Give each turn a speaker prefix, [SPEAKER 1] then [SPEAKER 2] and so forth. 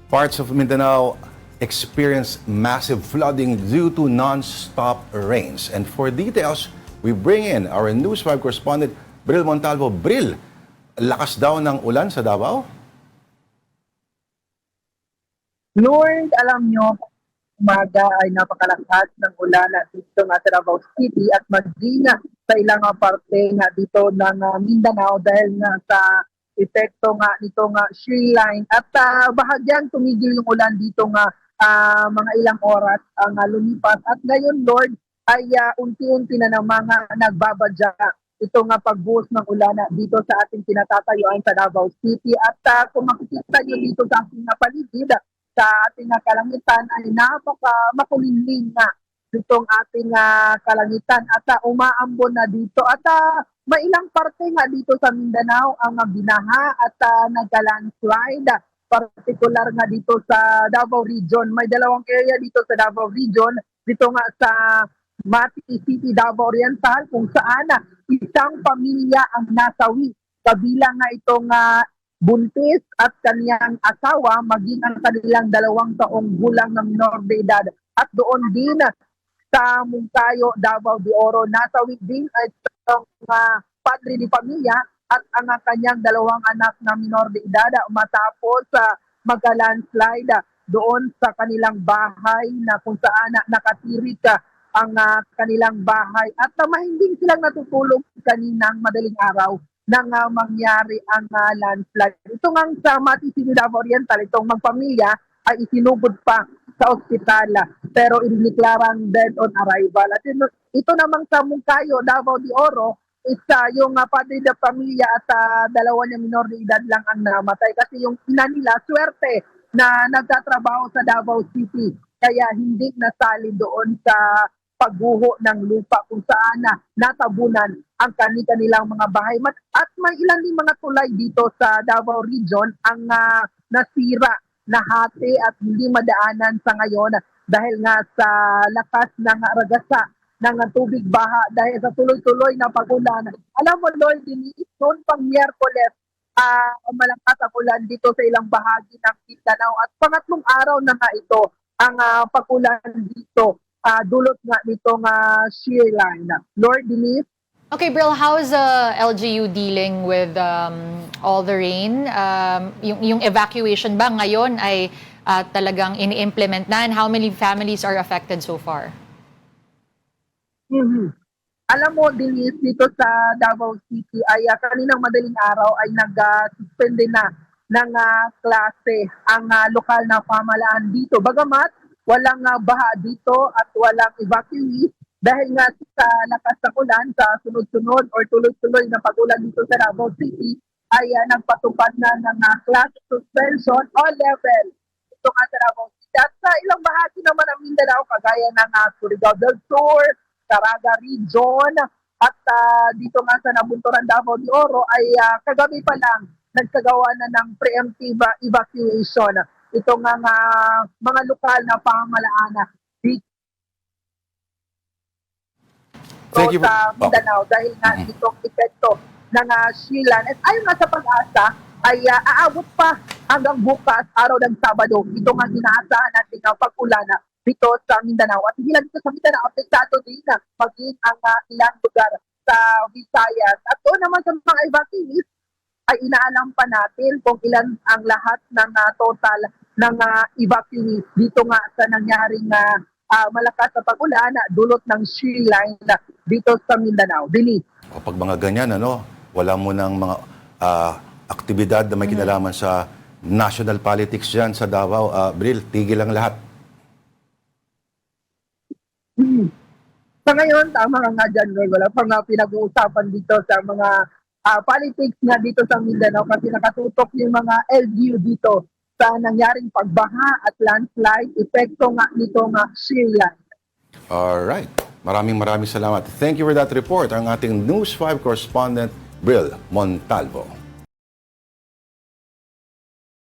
[SPEAKER 1] Parts of Mindanao experienced massive flooding due to non-stop rains. And for details, we bring in our News 5 correspondent, Bril Montalvo. Bril, lakas daw ng ulan sa Davao?
[SPEAKER 2] Lord, alam nyo, umaga ay napakalakas ng ulan dito nga sa Davao City at maging sa ilang parte nga dito ng Mindanao dahil nga sa epekto nga nito nga shear line at bahagyang tumigil yung ulan dito nga mga ilang oras ang lumipas at ngayon Lord ay unti-unti na namang nagbabadya ito nga pagbuhos ng ulan dito sa ating pinatatayuan sa Davao City at kung makikita nyo dito sa ating paligid sa ating kalangitan ay makulimlim na itong ating kalangitan at umaambon na dito at may ilang parte nga dito sa Mindanao ang binaha at nagka-landslide particular nga dito sa Davao Region. May dalawang area dito sa Davao Region dito nga sa Mati City, Davao Oriental kung saan isang pamilya ang nasawi kabilang nga itong buntis at kaniyang asawa maging ang kanilang 2 taong gulang ng minor de edad. At doon din sa Moncayo, Davao de Oro, nasawi din ay itong padre ni pamilya at ang kanyang 2 anak na minor de edad matapos magka-landslide doon sa kanilang bahay na kung saan nakatirik ang kanilang bahay at mahimbing silang natutulog kaninang madaling araw nang mangyari ang landslide. Ito nga sa Mati City, Davao Oriental, itong magpamilya ay isinugod pa sa ospital pero iniklarang dead on arrival. At ito namang sa Moncayo, Davao de Oro, isa yung padre de pamilya at 2 niya minor de edad lang ang namatay kasi yung ina nila swerte na nagtatrabaho sa Davao City kaya hindi nasali doon sa pagguho ng lupa kung saan natabunan ang kanilang mga bahay. At may ilan din mga tulay dito sa Davao Region ang nasira, nahati at hindi madaanan sa ngayon dahil nga sa lakas ng ragasa ng tubig baha dahil sa tuloy-tuloy na pag-ulan. Alam mo Lord, noon pang Miyerkules, malakas ang ulan dito sa ilang bahagi ng Mindanao at pangatlong araw na nga ito ang pag-ulan dito. Dulot nga nitong shear line. Lord, Denise?
[SPEAKER 3] Okay, Bril, how is LGU dealing with all the rain? Yung evacuation ba ngayon ay talagang ini-implement na? And how many families are affected so far?
[SPEAKER 2] Alam mo, Denise, dito sa Davao City ay kaninang madaling araw ay nag-suspende na ng klase ang lokal na pamahalaan dito. Bagamat walang baha dito at walang evacuees dahil nga sa lakas ng ulan sa sunod-sunod or tuloy-tuloy na pag-ulan dito sa Davao City ay nagpatupad na ng class suspension o level ito nga sa Davao City. At sa ilang bahagi naman ng Mindanao kagaya ng Surigao del Sur, Caraga Region at dito nga sa Nabunturan, Davao de Oro ay kagabi pa lang nagsagawa na ng preemptive evacuation. Ito nga mga lokal na pamahalaan dito sa Mindanao dahil nga itong epekto ng Shilan. At ayon nga sa Pag-asa ay aabot pa hanggang bukas, araw ng Sabado. Ito nga inaasahan natin ang pag-ulan dito sa Mindanao. At hindi lang dito sa Mindanao, apektado din maging ang ilang lugar sa Visayas. At doon naman sa mga evacuees, ay inaalam pa natin kung ilan ang lahat ng total ng evacuees dito nga sa nangyaring malakas na pag-ulan dulot ng shear line dito sa Mindanao. Dili.
[SPEAKER 1] Pag mga ganyan, wala mo ng mga aktibidad na may kinalaman sa national politics dyan sa Davao. Bril, tigil lang lahat.
[SPEAKER 2] Sa ngayon, tama ka nga dyan, Lord. Wala pang pinag-uusapan dito sa mga politics nga dito sa Mindanao kasi nakatutok yung mga LGU dito sa nangyaring pagbaha at landslide, epekto nga nito nga shear line.
[SPEAKER 1] Alright. Maraming salamat. Thank you for that report. Ang ating News 5 correspondent, Bril Montalvo.